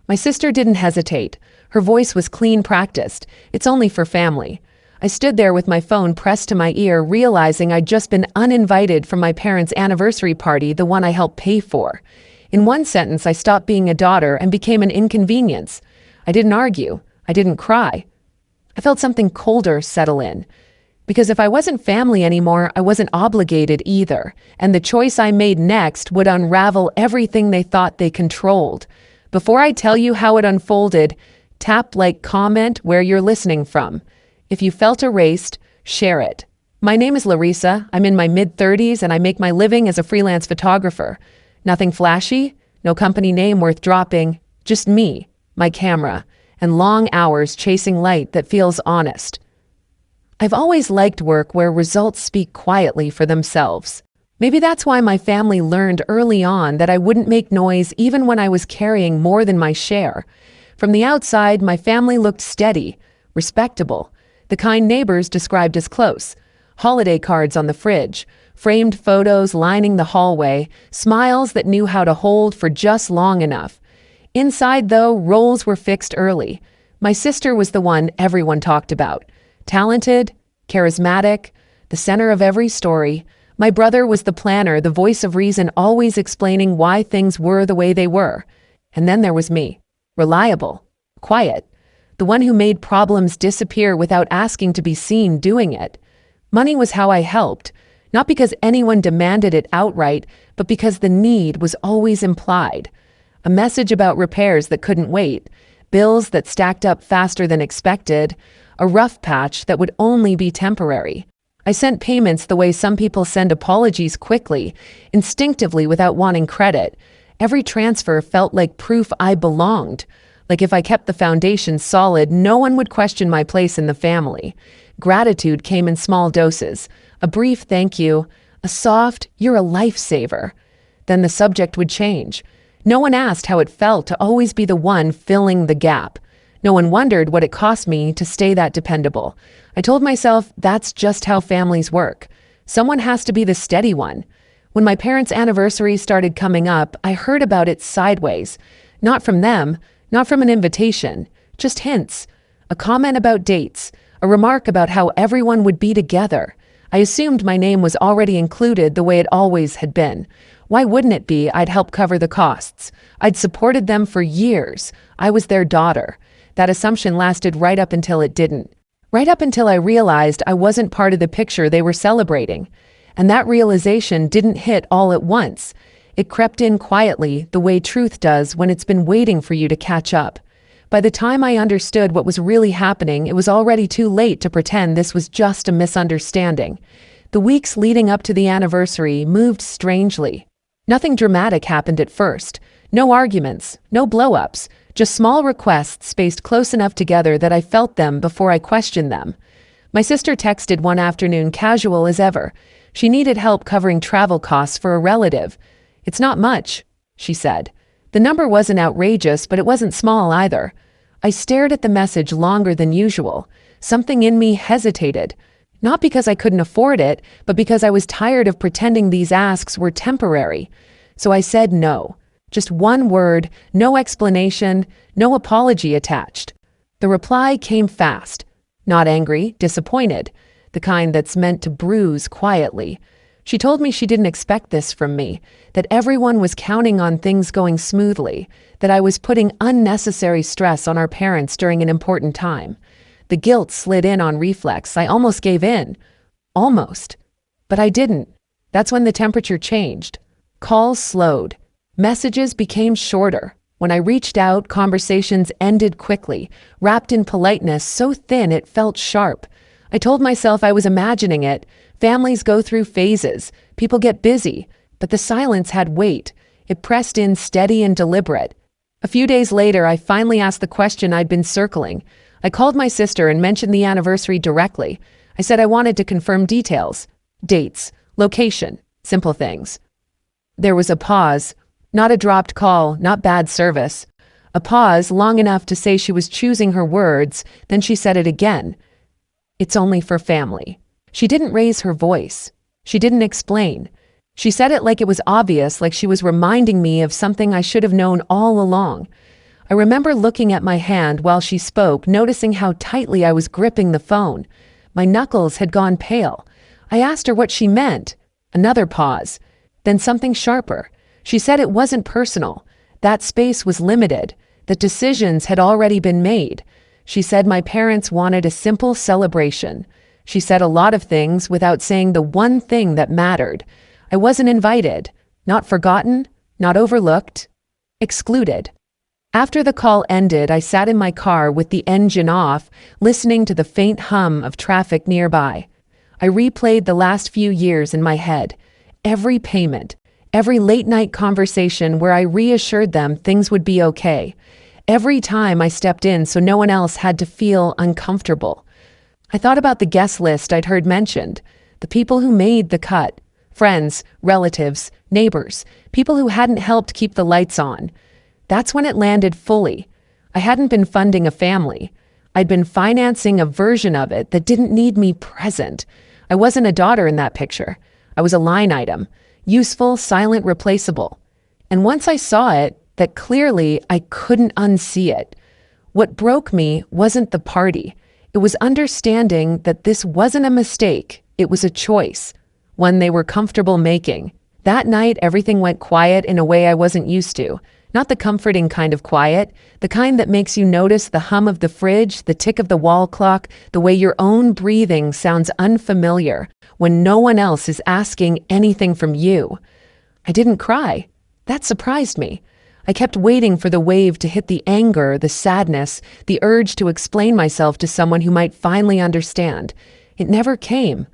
My sister didn't hesitate. Her voice was clean practiced. It's only for family. I stood there with my phone pressed to my ear, realizing I'd just been uninvited from my parents' anniversary party, the one I helped pay for. In one sentence, I stopped being a daughter and became an inconvenience. I didn't argue. I didn't cry. I felt something colder settle in. Because if I wasn't family anymore, I wasn't obligated either, and the choice I made next would unravel everything they thought they controlled. Before I tell you how it unfolded, tap like, comment where you're listening from. If you felt erased, share it. My name is Larissa. I'm in my mid-30s and I make my living as a freelance photographer. Nothing flashy, no company name worth dropping, just me, my camera, and long hours chasing light that feels honest. I've always liked work where results speak quietly for themselves. Maybe that's why my family learned early on that I wouldn't make noise even when I was carrying more than my share. From the outside, my family looked steady, respectable, the kind neighbors described as close. Holiday cards on the fridge, framed photos lining the hallway, smiles that knew how to hold for just long enough. Inside, though, roles were fixed early. My sister was the one everyone talked about. Talented, charismatic, the center of every story. My brother was the planner, the voice of reason, always explaining why things were the way they were. And then there was me. Reliable, quiet, the one who made problems disappear without asking to be seen doing it. Money was how I helped, not because anyone demanded it outright, but because the need was always implied. A message about repairs that couldn't wait, bills that stacked up faster than expected, a rough patch that would only be temporary. I sent payments the way some people send apologies quickly, instinctively without wanting credit. Every transfer felt like proof I belonged. Like if I kept the foundation solid, no one would question my place in the family. Gratitude came in small doses. A brief thank you, a soft, "you're a lifesaver." Then the subject would change. No one asked how it felt to always be the one filling the gap. No one wondered what it cost me to stay that dependable. I told myself that's just how families work. Someone has to be the steady one. When my parents' anniversary started coming up, I heard about it sideways. Not from them, not from an invitation, just hints. A comment about dates, a remark about how everyone would be together. I assumed my name was already included the way it always had been. Why wouldn't it be? I'd help cover the costs. I'd supported them for years. I was their daughter. That assumption lasted right up until it didn't. Right up until I realized I wasn't part of the picture they were celebrating. And that realization didn't hit all at once. It crept in quietly, the way truth does when it's been waiting for you to catch up. By the time I understood what was really happening, it was already too late to pretend this was just a misunderstanding. The weeks leading up to the anniversary moved strangely. Nothing dramatic happened at first. No arguments, no blow-ups, just small requests spaced close enough together that I felt them before I questioned them. My sister texted one afternoon, casual as ever. She needed help covering travel costs for a relative. "It's not much," she said. The number wasn't outrageous, but it wasn't small either. I stared at the message longer than usual. Something in me hesitated. Not because I couldn't afford it, but because I was tired of pretending these asks were temporary. So I said no. Just one word, no explanation, no apology attached. The reply came fast. Not angry, disappointed. The kind that's meant to bruise quietly. She told me she didn't expect this from me, that everyone was counting on things going smoothly, that I was putting unnecessary stress on our parents during an important time. The guilt slid in on reflex. I almost gave in. Almost. But I didn't. That's when the temperature changed. Calls slowed. Messages became shorter. When I reached out, conversations ended quickly, wrapped in politeness so thin it felt sharp. I told myself I was imagining it. Families go through phases. People get busy. But the silence had weight. It pressed in steady and deliberate. A few days later, I finally asked the question I'd been circling. I called my sister and mentioned the anniversary directly. I said I wanted to confirm details. Dates, location, simple things. There was a pause. Not a dropped call, not bad service. A pause long enough to say she was choosing her words, then she said it again. "It's only for family." She didn't raise her voice. She didn't explain. She said it like it was obvious, like she was reminding me of something I should have known all along. I remember looking at my hand while she spoke, noticing how tightly I was gripping the phone. My knuckles had gone pale. I asked her what she meant. Another pause. Then something sharper. She said it wasn't personal. That space was limited. That decisions had already been made. She said my parents wanted a simple celebration. She said a lot of things without saying the one thing that mattered. I wasn't invited. Not forgotten. Not overlooked. Excluded. After the call ended, I sat in my car with the engine off, listening to the faint hum of traffic nearby. I replayed the last few years in my head. Every payment. Every late-night conversation where I reassured them things would be okay. Every time I stepped in so no one else had to feel uncomfortable. I thought about the guest list I'd heard mentioned, the people who made the cut, friends, relatives, neighbors, people who hadn't helped keep the lights on. That's when it landed fully. I hadn't been funding a family. I'd been financing a version of it that didn't need me present. I wasn't a daughter in that picture. I was a line item, useful, silent, replaceable. And once I saw it, that clearly I couldn't unsee it. What broke me wasn't the party. It was understanding that this wasn't a mistake. It was a choice, one they were comfortable making. That night, everything went quiet in a way I wasn't used to. Not the comforting kind of quiet, the kind that makes you notice the hum of the fridge, the tick of the wall clock, the way your own breathing sounds unfamiliar when no one else is asking anything from you. I didn't cry. That surprised me. I kept waiting for the wave to hit the anger, the sadness, the urge to explain myself to someone who might finally understand. It never came.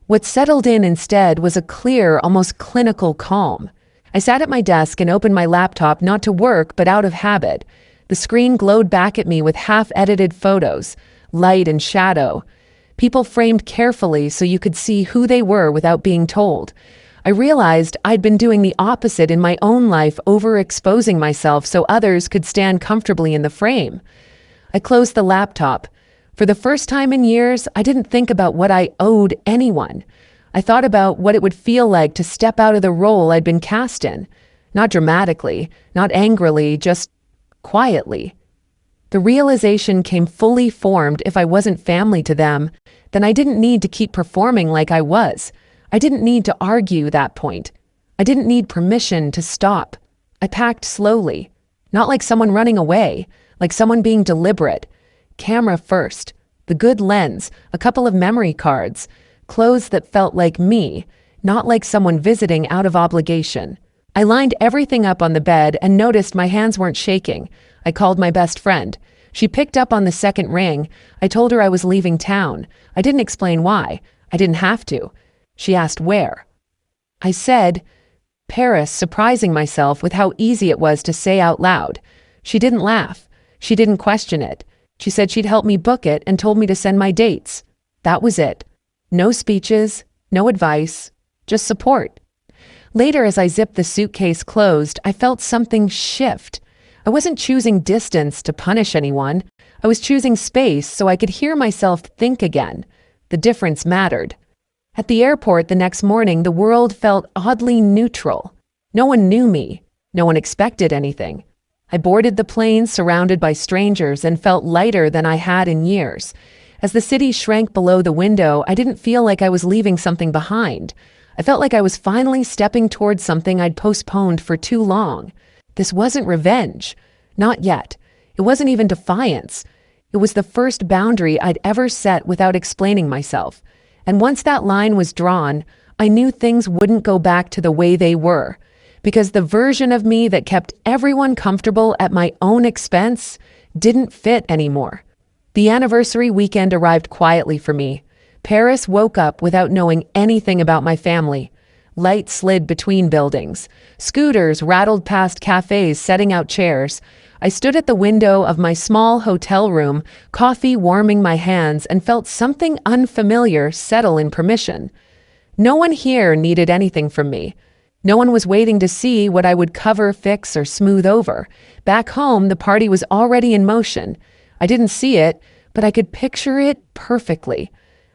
What settled in instead was a clear, almost clinical calm. I sat at my desk and opened my laptop not to work but out of habit. The screen glowed back at me with half-edited photos, light and shadow. People framed carefully so you could see who they were without being told. I realized I'd been doing the opposite in my own life, overexposing myself so others could stand comfortably in the frame. I closed the laptop. For the first time in years, I didn't think about what I owed anyone. I thought about what it would feel like to step out of the role I'd been cast in. Not dramatically, not angrily, just quietly. The realization came fully formed. If I wasn't family to them, then I didn't need to keep performing like I was. I didn't need to argue that point. I didn't need permission to stop. I packed slowly, not like someone running away, like someone being deliberate. Camera first, the good lens, a couple of memory cards, clothes that felt like me, not like someone visiting out of obligation. I lined everything up on the bed and noticed my hands weren't shaking. I called my best friend. She picked up on the second ring. I told her I was leaving town. I didn't explain why. I didn't have to. She asked where. I said, Paris, surprising myself with how easy it was to say out loud. She didn't laugh. She didn't question it. She said she'd help me book it and told me to send my dates. That was it. No speeches, no advice, just support. Later, as I zipped the suitcase closed, I felt something shift. I wasn't choosing distance to punish anyone. I was choosing space so I could hear myself think again. The difference mattered. At the airport the next morning, the world felt oddly neutral. No one knew me. No one expected anything. I boarded the plane surrounded by strangers and felt lighter than I had in years. As the city shrank below the window, I didn't feel like I was leaving something behind. I felt like I was finally stepping towards something I'd postponed for too long. This wasn't revenge. Not yet. It wasn't even defiance. It was the first boundary I'd ever set without explaining myself. And once that line was drawn, I knew things wouldn't go back to the way they were, because the version of me that kept everyone comfortable at my own expense didn't fit anymore. The anniversary weekend arrived quietly for me. Paris woke up without knowing anything about my family. Light slid between buildings. Scooters rattled past cafes setting out chairs. I stood at the window of my small hotel room, coffee warming my hands, and felt something unfamiliar settle in permission. No one here needed anything from me. No one was waiting to see what I would cover, fix, or smooth over. Back home, the party was already in motion. I didn't see it, but I could picture it perfectly.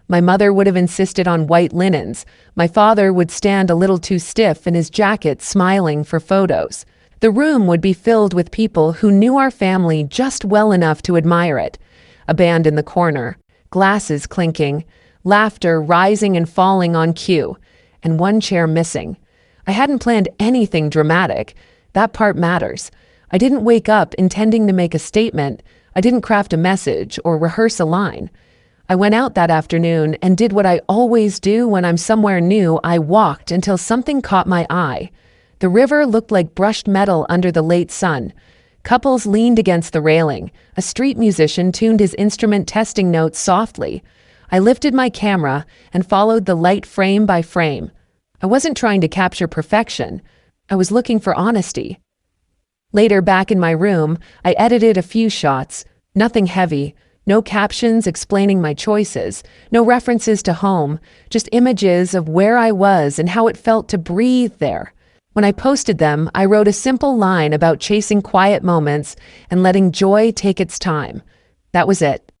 My mother would have insisted on white linens. My father would stand a little too stiff in his jacket, smiling for photos. The room would be filled with people who knew our family just well enough to admire it. A band in the corner, glasses clinking, laughter rising and falling on cue, and one chair missing. I hadn't planned anything dramatic. That part matters. I didn't wake up intending to make a statement. I didn't craft a message or rehearse a line. I went out that afternoon and did what I always do when I'm somewhere new. I walked until something caught my eye. The river looked like brushed metal under the late sun. Couples leaned against the railing. A street musician tuned his instrument, testing notes softly. I lifted my camera and followed the light frame by frame. I wasn't trying to capture perfection. I was looking for honesty. Later, back in my room, I edited a few shots. Nothing heavy. No captions explaining my choices. No references to home. Just images of where I was and how it felt to breathe there. When I posted them, I wrote a simple line about chasing quiet moments and letting joy take its time. That was it.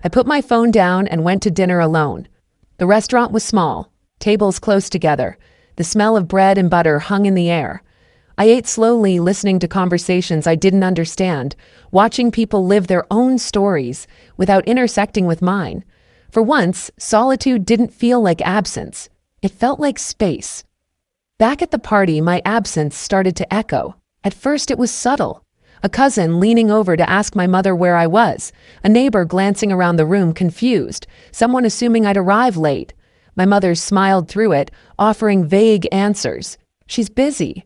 I put my phone down and went to dinner alone. The restaurant was small, tables close together. The smell of bread and butter hung in the air. I ate slowly, listening to conversations I didn't understand, watching people live their own stories without intersecting with mine. For once, solitude didn't feel like absence. It felt like space. Back at the party, my absence started to echo. At first, it was subtle. A cousin leaning over to ask my mother where I was. A neighbor glancing around the room confused. Someone assuming I'd arrive late. My mother smiled through it, offering vague answers. She's busy.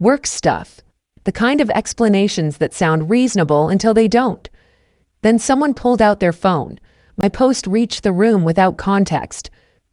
Work stuff. The kind of explanations that sound reasonable until they don't. Then someone pulled out their phone. My post reached the room without context.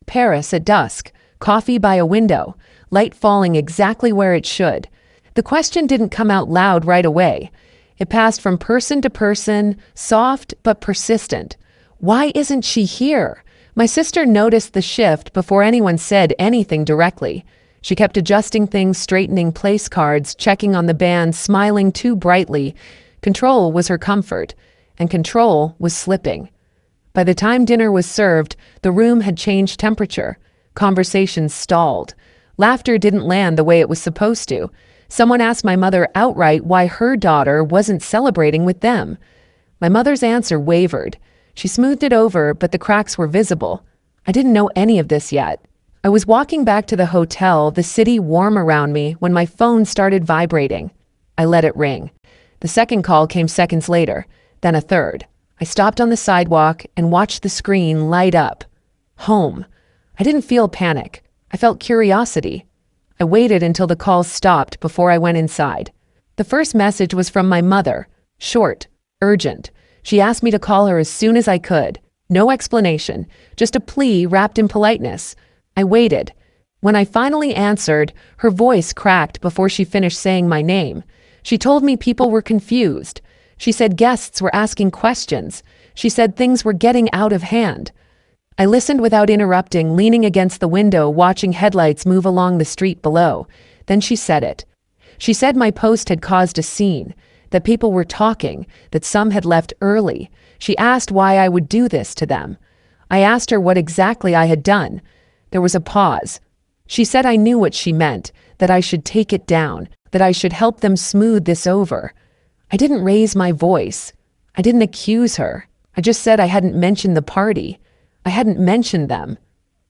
Paris at dusk. Coffee by a window. Light falling exactly where it should. The question didn't come out loud right away. It passed from person to person, soft but persistent. Why isn't she here? My sister noticed the shift before anyone said anything directly. She kept adjusting things, straightening place cards, checking on the band, smiling too brightly. Control was her comfort, and control was slipping. By the time dinner was served, the room had changed temperature. Conversations stalled. Laughter didn't land the way it was supposed to. Someone asked my mother outright why her daughter wasn't celebrating with them. My mother's answer wavered. She smoothed it over, but the cracks were visible. I didn't know any of this yet. I was walking back to the hotel, the city warm around me, when my phone started vibrating. I let it ring. The second call came seconds later, then a third. I stopped on the sidewalk and watched the screen light up. Home. I didn't feel panic. I felt curiosity. I waited until the call stopped before I went inside. The first message was from my mother. Short, urgent. She asked me to call her as soon as I could. No explanation, just a plea wrapped in politeness. I waited. When I finally answered, her voice cracked before she finished saying my name. She told me people were confused. She said guests were asking questions. She said things were getting out of hand. I listened without interrupting, leaning against the window, watching headlights move along the street below. Then she said it. She said my post had caused a scene, that people were talking, that some had left early. She asked why I would do this to them. I asked her what exactly I had done. There was a pause. She said I knew what she meant, that I should take it down, that I should help them smooth this over. I didn't raise my voice. I didn't accuse her. I just said I hadn't mentioned the party. I hadn't mentioned them.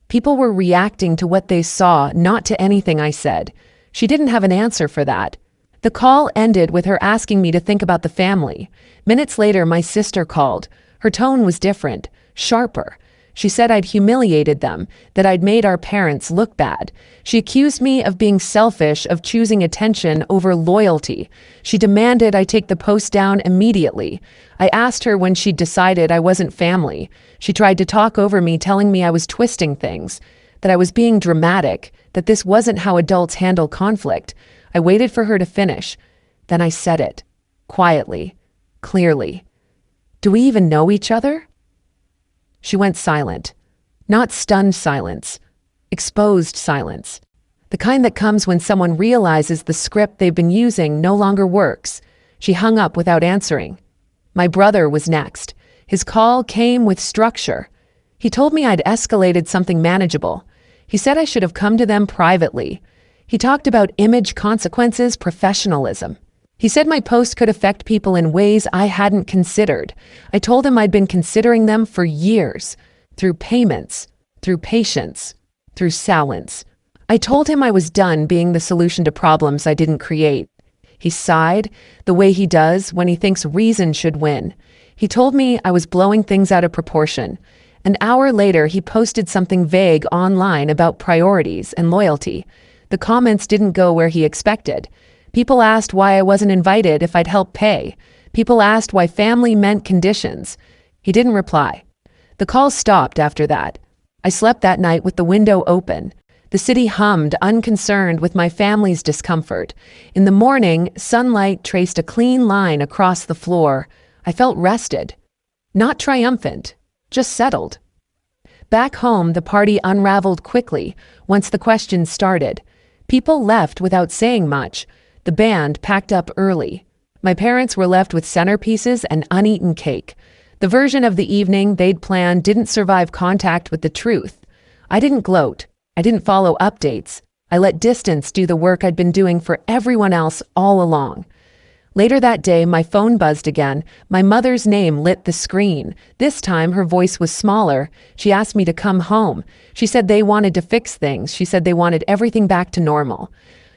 People were reacting to what they saw, not to anything I said. She didn't have an answer for that. The call ended with her asking me to think about the family. Minutes later, my sister called. Her tone was different, sharper. She said I'd humiliated them, that I'd made our parents look bad. She accused me of being selfish, of choosing attention over loyalty. She demanded I take the post down immediately. I asked her when she'd decided I wasn't family. She tried to talk over me, telling me I was twisting things, that I was being dramatic, that this wasn't how adults handle conflict. I waited for her to finish. Then I said it, quietly, clearly. Do we even know each other? She went silent. Not stunned silence, exposed silence. The kind that comes when someone realizes the script they've been using no longer works. She hung up without answering. My brother was next. His call came with structure. He told me I'd escalated something manageable. He said I should have come to them privately. He talked about image consequences, professionalism. He said my post could affect people in ways I hadn't considered. I told him I'd been considering them for years, through payments, through patience, through silence. I told him I was done being the solution to problems I didn't create. He sighed, the way he does when he thinks reason should win. He told me I was blowing things out of proportion. An hour later, he posted something vague online about priorities and loyalty. The comments didn't go where he expected. People asked why I wasn't invited if I'd help pay. People asked why family meant conditions. He didn't reply. The calls stopped after that. I slept that night with the window open. The city hummed, unconcerned with my family's discomfort. In the morning, sunlight traced a clean line across the floor. I felt rested. Not triumphant, just settled. Back home, the party unraveled quickly once the questions started. People left without saying much. The band packed up early. My parents were left with centerpieces and uneaten cake. The version of the evening they'd planned didn't survive contact with the truth. I didn't gloat. I didn't follow updates. I let distance do the work I'd been doing for everyone else all along. Later that day, my phone buzzed again. My mother's name lit the screen. This time, her voice was smaller. She asked me to come home. She said they wanted to fix things. She said they wanted everything back to normal.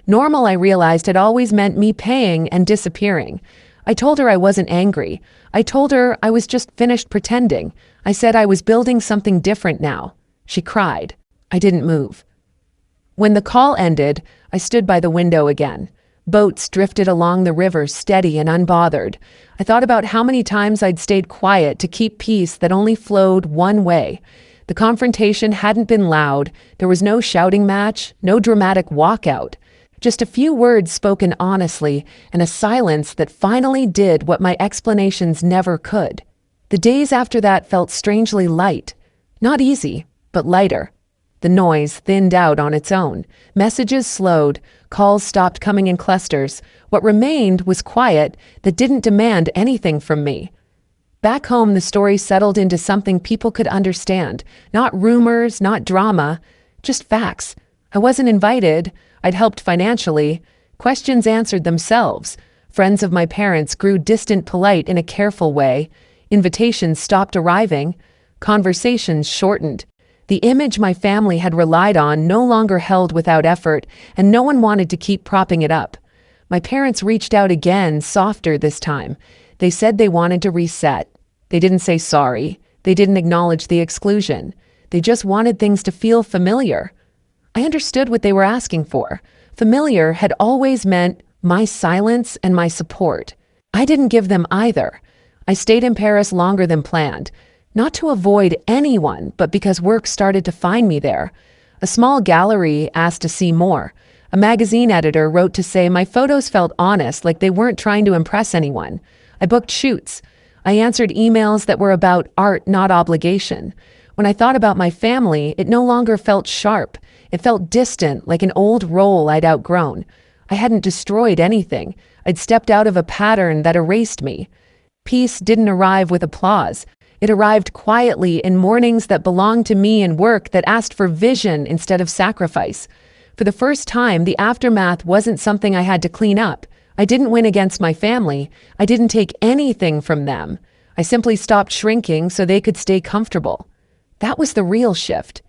Normal, I realized, had always meant me paying and disappearing. I told her I wasn't angry. I told her I was just finished pretending. I said I was building something different now. She cried. I didn't move. When the call ended, I stood by the window again. Boats drifted along the river, steady and unbothered. I thought about how many times I'd stayed quiet to keep peace that only flowed one way. The confrontation hadn't been loud. There was no shouting match, no dramatic walkout. Just a few words spoken honestly, and a silence that finally did what my explanations never could. The days after that felt strangely light. Not easy, but lighter. The noise thinned out on its own. Messages slowed. Calls stopped coming in clusters. What remained was quiet that didn't demand anything from me. Back home, the story settled into something people could understand. Not rumors, not drama, just facts. I wasn't invited. I'd helped financially. Questions answered themselves. Friends of my parents grew distant, polite in a careful way. Invitations stopped arriving. Conversations shortened. The image my family had relied on no longer held without effort, and no one wanted to keep propping it up. My parents reached out again, softer this time. They said they wanted to reset. They didn't say sorry. They didn't acknowledge the exclusion. They just wanted things to feel familiar. I understood what they were asking for. Familiar had always meant my silence and my support. I didn't give them either. I stayed in Paris longer than planned. Not to avoid anyone, but because work started to find me there. A small gallery asked to see more. A magazine editor wrote to say my photos felt honest, like they weren't trying to impress anyone. I booked shoots. I answered emails that were about art, not obligation. When I thought about my family, it no longer felt sharp. It felt distant, like an old role I'd outgrown. I hadn't destroyed anything. I'd stepped out of a pattern that erased me. Peace didn't arrive with applause. It arrived quietly in mornings that belonged to me and work that asked for vision instead of sacrifice. For the first time, the aftermath wasn't something I had to clean up. I didn't win against my family. I didn't take anything from them. I simply stopped shrinking so they could stay comfortable. That was the real shift.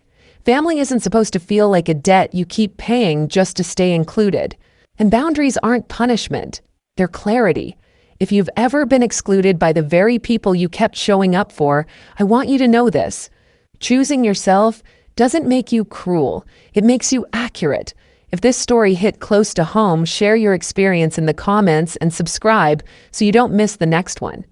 Family isn't supposed to feel like a debt you keep paying just to stay included. And boundaries aren't punishment. They're clarity. If you've ever been excluded by the very people you kept showing up for, I want you to know this. Choosing yourself doesn't make you cruel. It makes you accurate. If this story hit close to home, share your experience in the comments and subscribe so you don't miss the next one.